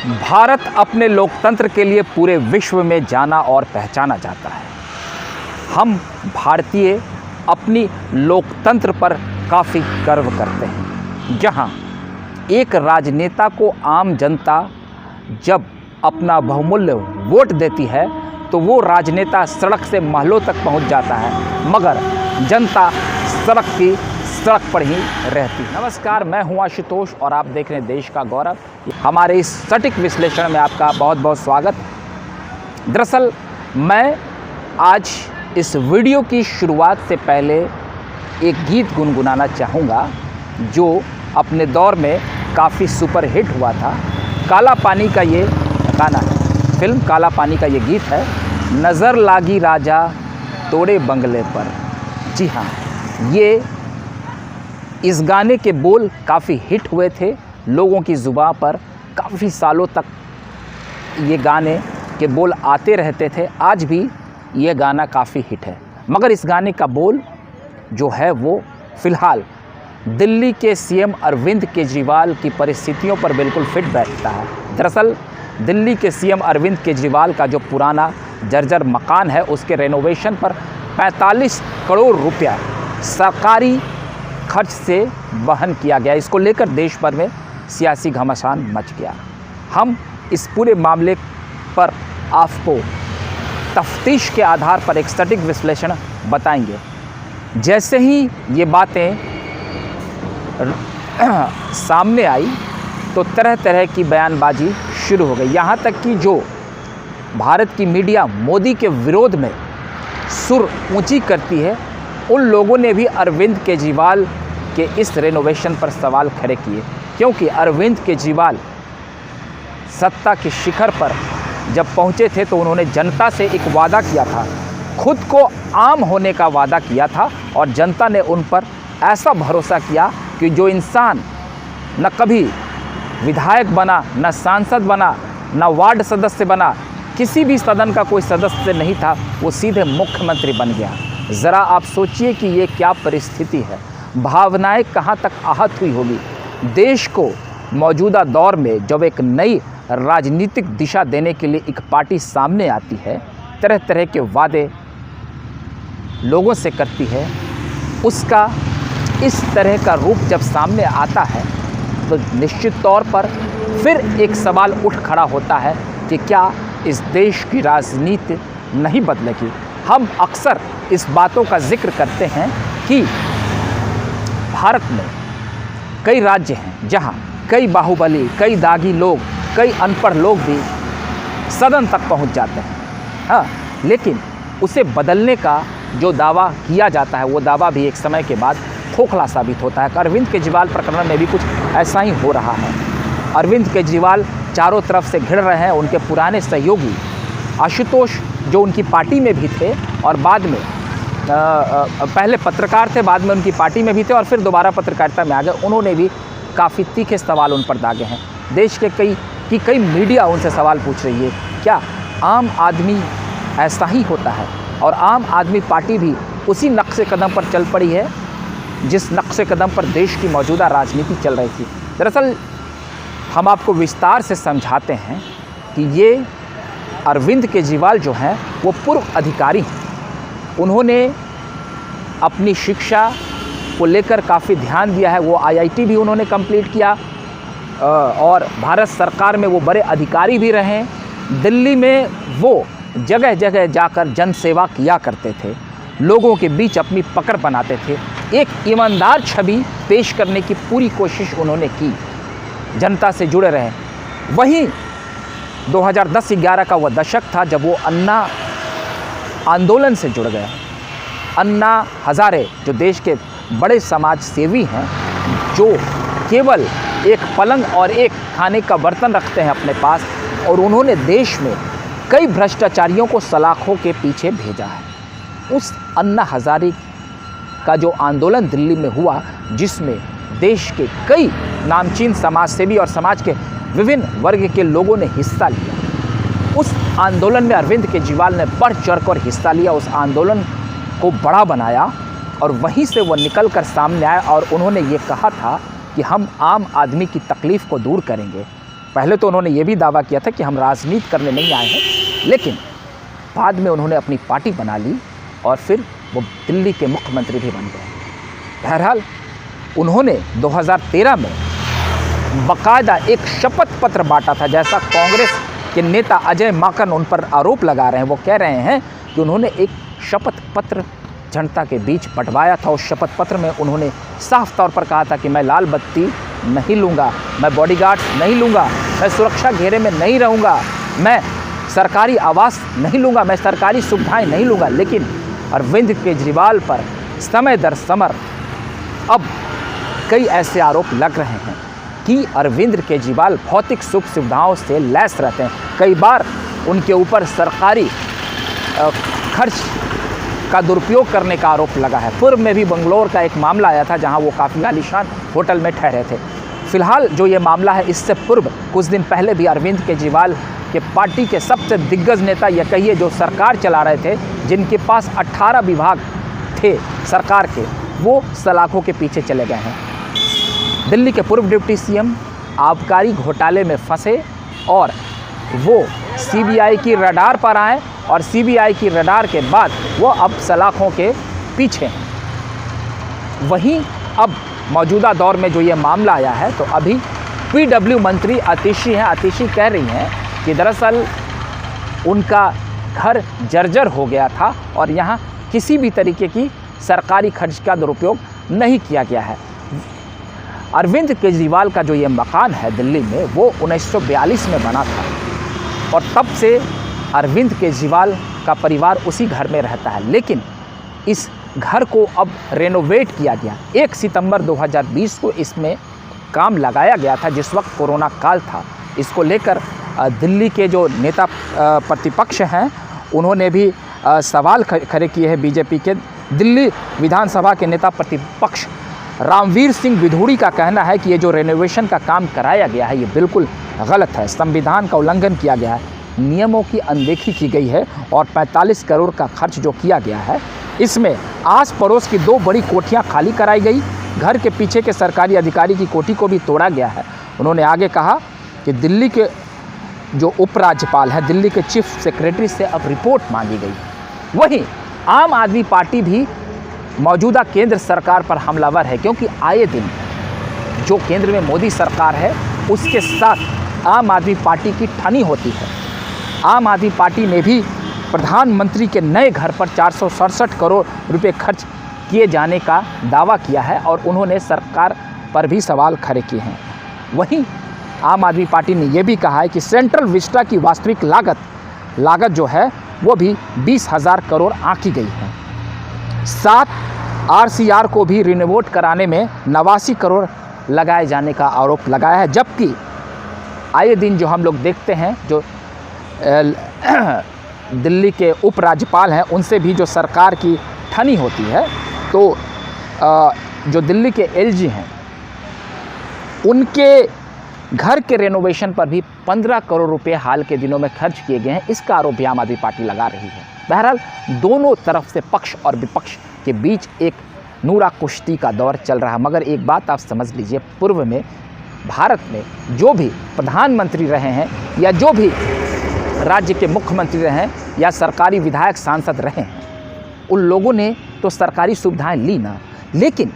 भारत अपने लोकतंत्र के लिए पूरे विश्व में जाना और पहचाना जाता है। हम भारतीय अपनी लोकतंत्र पर काफ़ी गर्व करते हैं। जहां एक राजनेता को आम जनता जब अपना बहुमूल्य वोट देती है तो वो राजनेता सड़क से महलों तक पहुंच जाता है, मगर जनता सड़क पर ही रहती। नमस्कार, मैं हूं आशुतोष और आप देख रहे हैं देश का गौरव। हमारे इस सटीक विश्लेषण में आपका बहुत बहुत स्वागत। दरअसल मैं आज इस वीडियो की शुरुआत से पहले एक गीत गुनगुनाना चाहूँगा जो अपने दौर में काफ़ी सुपर हिट हुआ था। काला पानी का ये गाना है, फिल्म काला पानी का ये गीत है। नज़र लागी राजा तोड़े बंगले पर। जी हाँ, ये इस गाने के बोल काफ़ी हिट हुए थे लोगों की ज़ुबान पर। काफ़ी सालों तक ये गाने के बोल आते रहते थे। आज भी ये गाना काफ़ी हिट है, मगर इस गाने का बोल जो है वो फ़िलहाल दिल्ली के सीएम अरविंद केजरीवाल की परिस्थितियों पर बिल्कुल फिट बैठता है। दरअसल दिल्ली के सीएम अरविंद केजरीवाल का जो पुराना जर्जर मकान है उसके रेनोवेशन पर 45 करोड़ रुपया सरकारी खर्च से वहन किया गया। इसको लेकर देश भर में सियासी घमासान मच गया। हम इस पूरे मामले पर आपको तफ्तीश के आधार पर एक सटीक विश्लेषण बताएंगे। जैसे ही ये बातें सामने आई तो तरह तरह की बयानबाजी शुरू हो गई। यहाँ तक कि जो भारत की मीडिया मोदी के विरोध में सुर ऊंची करती है, उन लोगों ने भी अरविंद केजरीवाल के इस रेनोवेशन पर सवाल खड़े किए, क्योंकि अरविंद केजरीवाल सत्ता के शिखर पर जब पहुंचे थे तो उन्होंने जनता से एक वादा किया था, खुद को आम होने का वादा किया था, और जनता ने उन पर ऐसा भरोसा किया कि जो इंसान न कभी विधायक बना, न सांसद बना, न वार्ड सदस्य बना, किसी भी सदन का कोई सदस्य नहीं था, वो सीधे मुख्यमंत्री बन गया। ज़रा आप सोचिए कि ये क्या परिस्थिति है, भावनाएं कहाँ तक आहत हुई होगी। देश को मौजूदा दौर में जब एक नई राजनीतिक दिशा देने के लिए एक पार्टी सामने आती है, तरह तरह के वादे लोगों से करती है, उसका इस तरह का रूप जब सामने आता है तो निश्चित तौर पर फिर एक सवाल उठ खड़ा होता है कि क्या इस देश की राजनीति नहीं बदलेगी। हम अक्सर इस बातों का जिक्र करते हैं कि भारत में कई राज्य हैं जहां कई बाहुबली, कई दागी लोग, कई अनपढ़ लोग भी सदन तक पहुंच जाते हैं। हाँ, लेकिन उसे बदलने का जो दावा किया जाता है वो दावा भी एक समय के बाद खोखला साबित होता है। अरविंद केजरीवाल प्रकरण में भी कुछ ऐसा ही हो रहा है। अरविंद केजरीवाल चारों तरफ से घिर रहे हैं। उनके पुराने सहयोगी आशुतोष जो उनकी पार्टी में भी थे और बाद में पहले पत्रकार थे, बाद में उनकी पार्टी में भी थे और फिर दोबारा पत्रकारिता में आ गए, उन्होंने भी काफ़ी तीखे सवाल उन पर दागे हैं। देश के कई मीडिया उनसे सवाल पूछ रही है, क्या आम आदमी ऐसा ही होता है? और आम आदमी पार्टी भी उसी नक्शे कदम पर चल पड़ी है जिस नक्शे कदम पर देश की मौजूदा राजनीति चल रही थी। दरअसल हम आपको विस्तार से समझाते हैं कि ये अरविंद केजरीवाल जो हैं वो पूर्व अधिकारी हैं। उन्होंने अपनी शिक्षा को लेकर काफ़ी ध्यान दिया है। वो आईआईटी भी उन्होंने कंप्लीट किया और भारत सरकार में वो बड़े अधिकारी भी रहे। दिल्ली में वो जगह जगह जाकर जनसेवा किया करते थे, लोगों के बीच अपनी पकड़ बनाते थे, एक ईमानदार छवि पेश करने की पूरी कोशिश उन्होंने की, जनता से जुड़े रहे। वहीं 2010-11 का वह दशक था जब वो अन्ना आंदोलन से जुड़ गए। अन्ना हज़ारे जो देश के बड़े समाज सेवी हैं, जो केवल एक पलंग और एक खाने का बर्तन रखते हैं अपने पास, और उन्होंने देश में कई भ्रष्टाचारियों को सलाखों के पीछे भेजा है। उस अन्ना हज़ारे का जो आंदोलन दिल्ली में हुआ, जिसमें देश के कई नामचीन समाजसेवी और समाज के विभिन्न वर्ग के लोगों ने हिस्सा लिया, उस आंदोलन में अरविंद केजरीवाल ने बढ़ चढ़कर हिस्सा लिया, उस आंदोलन को बड़ा बनाया और वहीं से वो निकल कर सामने आए और उन्होंने ये कहा था कि हम आम आदमी की तकलीफ़ को दूर करेंगे। पहले तो उन्होंने ये भी दावा किया था कि हम राजनीति करने नहीं आए हैं, लेकिन बाद में उन्होंने अपनी पार्टी बना ली और फिर वो दिल्ली के मुख्यमंत्री भी बन गए। बहरहाल उन्होंने 2013 में बाकायदा एक शपथ पत्र बांटा था, जैसा कांग्रेस के नेता अजय माकन उन पर आरोप लगा रहे हैं। वो कह रहे हैं कि उन्होंने एक शपथ पत्र जनता के बीच बंटवाया था। उस शपथ पत्र में उन्होंने साफ तौर पर कहा था कि मैं लाल बत्ती नहीं लूँगा, मैं बॉडीगार्ड नहीं लूँगा, मैं सुरक्षा घेरे में नहीं रहूँगा, मैं सरकारी आवास नहीं लूँगा, मैं सरकारी सुविधाएं नहीं लूँगा। लेकिन अरविंद केजरीवाल पर समय दर समय अब कई ऐसे आरोप लग रहे हैं कि अरविंद केजरीवाल भौतिक सुख सुविधाओं से लैस रहते हैं। कई बार उनके ऊपर सरकारी खर्च का दुरुपयोग करने का आरोप लगा है। पूर्व में भी बंगलौर का एक मामला आया था जहां वो काफ़ी आलीशान होटल में ठहरे थे। फिलहाल जो ये मामला है, इससे पूर्व कुछ दिन पहले भी अरविंद केजरीवाल के पार्टी के सबसे दिग्गज नेता, या कहिए जो सरकार चला रहे थे, जिनके पास 18 विभाग थे सरकार के, वो सलाखों के पीछे चले गए हैं। दिल्ली के पूर्व डिप्टी सीएम आबकारी घोटाले में फंसे और वो सीबीआई की रडार पर आए और सीबीआई की रडार के बाद वो अब सलाखों के पीछे हैं। वहीं अब मौजूदा दौर में जो ये मामला आया है, तो अभी पीडब्ल्यू मंत्री आतिशी हैं। आतिशी कह रही हैं कि दरअसल उनका घर जर्जर हो गया था और यहाँ किसी भी तरीके की सरकारी खर्च का दुरुपयोग नहीं किया गया है। अरविंद केजरीवाल का जो ये मकान है दिल्ली में, वो 1942 में बना था और तब से अरविंद केजरीवाल का परिवार उसी घर में रहता है। लेकिन इस घर को अब रेनोवेट किया गया। 1 सितंबर 2020 को इसमें काम लगाया गया था, जिस वक्त कोरोना काल था। इसको लेकर दिल्ली के जो नेता प्रतिपक्ष हैं, उन्होंने भी सवाल खड़े किए हैं। बीजेपी के दिल्ली विधानसभा के नेता प्रतिपक्ष रामवीर सिंह विधूड़ी का कहना है कि ये जो रेनोवेशन का काम कराया गया है, ये बिल्कुल गलत है, संविधान का उल्लंघन किया गया है, नियमों की अनदेखी की गई है और 45 करोड़ का खर्च जो किया गया है, इसमें आस पड़ोस की 2 बड़ी कोठियां खाली कराई गई। घर के पीछे के सरकारी अधिकारी की कोठी को भी तोड़ा गया है। उन्होंने आगे कहा कि दिल्ली के जो उपराज्यपाल है, दिल्ली के चीफ सेक्रेटरी से अब रिपोर्ट मांगी गई। वहीं आम आदमी पार्टी भी मौजूदा केंद्र सरकार पर हमलावर है, क्योंकि आए दिन जो केंद्र में मोदी सरकार है, उसके साथ आम आदमी पार्टी की ठनी होती है। आम आदमी पार्टी ने भी प्रधानमंत्री के नए घर पर 467 करोड़ रुपए खर्च किए जाने का दावा किया है और उन्होंने सरकार पर भी सवाल खड़े किए हैं। वहीं आम आदमी पार्टी ने यह भी कहा है कि सेंट्रल विस्टा की वास्तविक लागत जो है वो भी 20,000 करोड़ आंकी गई है। 7 आरसीआर को भी रिनोवेट कराने में 89 करोड़ लगाए जाने का आरोप लगाया है। जबकि आए दिन जो हम लोग देखते हैं, जो दिल्ली के उपराज्यपाल हैं, उनसे भी जो सरकार की ठनी होती है, तो जो दिल्ली के एलजी हैं, उनके घर के रेनोवेशन पर भी 15 करोड़ रुपए हाल के दिनों में खर्च किए गए हैं। इसका आरोप भी आम आदमी पार्टी लगा रही है। बहरहाल दोनों तरफ से पक्ष और विपक्ष के बीच एक नूरा कुश्ती का दौर चल रहा है। मगर एक बात आप समझ लीजिए, पूर्व में भारत में जो भी प्रधानमंत्री रहे हैं या जो भी राज्य के मुख्यमंत्री रहे हैं या सरकारी विधायक सांसद रहे हैं, उन लोगों ने तो सरकारी सुविधाएं ली ना, लेकिन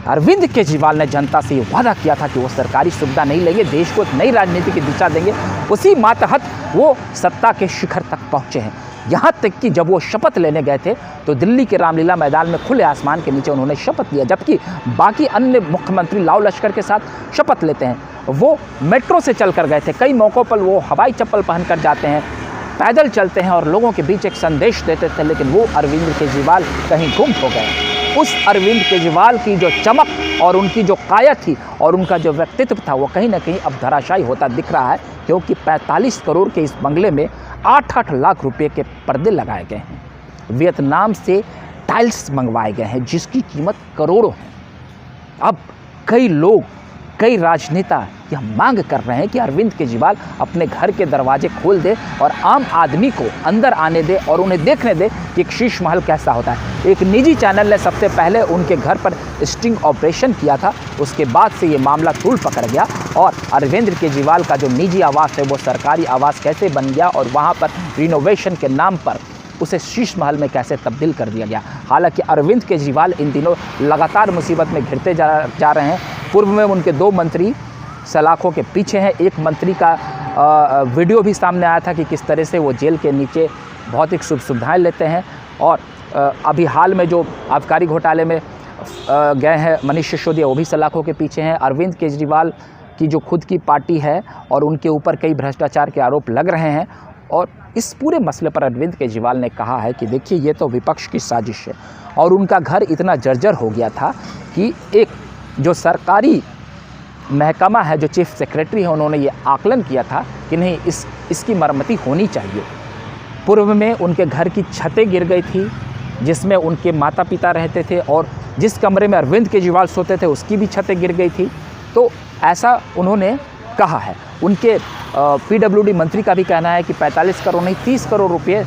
अरविंद केजरीवाल ने जनता से ये वादा किया था कि वो सरकारी सुविधा नहीं लेंगे, देश को एक नई राजनीति की दिशा देंगे। उसी मातहत वो सत्ता के शिखर तक पहुंचे हैं। यहाँ तक कि जब वो शपथ लेने गए थे तो दिल्ली के रामलीला मैदान में खुले आसमान के नीचे उन्होंने शपथ लिया, जबकि बाकी अन्य मुख्यमंत्री लाव लश्कर के साथ शपथ लेते हैं। वो मेट्रो से चल कर गए थे, कई मौक़ों पर वो हवाई चप्पल पहन कर जाते हैं, पैदल चलते हैं और लोगों के बीच एक संदेश देते थे। लेकिन वो अरविंद केजरीवाल कहीं गुम हो गए। उस अरविंद केजरीवाल की जो चमक और उनकी जो काया थी और उनका जो व्यक्तित्व था, वो कहीं ना कहीं अब धराशायी होता दिख रहा है, क्योंकि 45 करोड़ के इस बंगले में 8-8 लाख रुपए के पर्दे लगाए गए हैं। वियतनाम से टाइल्स मंगवाए गए हैं जिसकी कीमत करोड़ों है। अब कई लोग, कई राजनेता कि हम मांग कर रहे हैं कि अरविंद केजरीवाल अपने घर के दरवाजे खोल दे और आम आदमी को अंदर आने दे और उन्हें देखने दे कि एक शीश महल कैसा होता है। एक निजी चैनल ने सबसे पहले उनके घर पर स्टिंग ऑपरेशन किया था, उसके बाद से ये मामला तूल पकड़ गया और अरविंद केजरीवाल का जो निजी आवास है वो सरकारी आवास कैसे बन गया और वहाँ पर रिनोवेशन के नाम पर उसे शीश महल में कैसे तब्दील कर दिया गया। हालांकि अरविंद केजरीवाल इन दिनों लगातार मुसीबत में घिरते जा रहे हैं। पूर्व में उनके 2 मंत्री सलाखों के पीछे हैं। एक मंत्री का वीडियो भी सामने आया था कि किस तरह से वो जेल के नीचे भौतिक सुख सुविधाएँ लेते हैं। और अभी हाल में जो आबकारी घोटाले में गए हैं मनीष सिसोदिया, वो भी सलाखों के पीछे हैं। अरविंद केजरीवाल की जो खुद की पार्टी है और उनके ऊपर कई भ्रष्टाचार के आरोप लग रहे हैं। और इस पूरे मसले पर अरविंद केजरीवाल ने कहा है कि देखिए ये तो विपक्ष की साजिश है और उनका घर इतना जर्जर हो गया था कि एक जो सरकारी महकमा है, जो चीफ सेक्रेटरी है, उन्होंने ये आकलन किया था कि नहीं इसकी मरम्मती होनी चाहिए। पूर्व में उनके घर की छतें गिर गई थी जिसमें उनके माता पिता रहते थे और जिस कमरे में अरविंद केजरीवाल सोते थे उसकी भी छतें गिर गई थी। तो ऐसा उन्होंने कहा है। उनके पीडब्ल्यूडी मंत्री का भी कहना है कि 45 करोड़ नहीं 30 करोड़ रुपए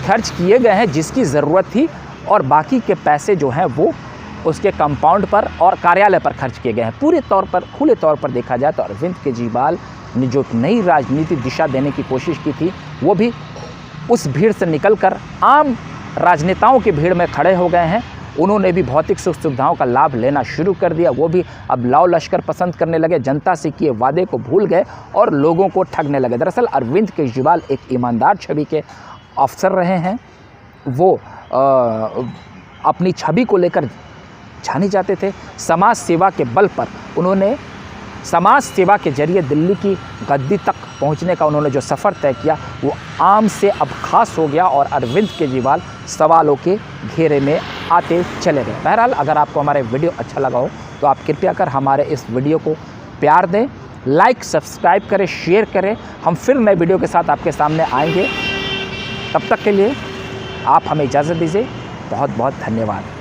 खर्च किए गए हैं जिसकी ज़रूरत थी और बाकी के पैसे जो हैं वो उसके कंपाउंड पर और कार्यालय पर खर्च किए गए हैं। पूरे तौर पर खुले तौर पर देखा जाए तो अरविंद केजरीवाल ने जो नई राजनीतिक दिशा देने की कोशिश की थी वो भी उस भीड़ से निकलकर आम राजनेताओं की भीड़ में खड़े हो गए हैं। उन्होंने भी भौतिक सुख सुविधाओं का लाभ लेना शुरू कर दिया। वो भी अब लाव लश्कर पसंद करने लगे, जनता से किए वादे को भूल गए और लोगों को ठगने लगे। दरअसल अरविंद केजरीवाल एक ईमानदार छवि के अफसर रहे हैं। वो अपनी छवि को लेकर जाने जाते थे। समाज सेवा के बल पर उन्होंने समाज सेवा के जरिए दिल्ली की गद्दी तक पहुंचने का उन्होंने जो सफ़र तय किया वो आम से अब खास हो गया और अरविंद केजरीवाल सवालों के घेरे में आते चले गए। बहरहाल अगर आपको हमारे वीडियो अच्छा लगा हो तो आप कृपया कर हमारे इस वीडियो को प्यार दें, लाइक सब्सक्राइब करें, शेयर करें। हम फिर नए वीडियो के साथ आपके सामने आएंगे। तब तक के लिए आप हमें इजाज़त दीजिए। बहुत बहुत धन्यवाद।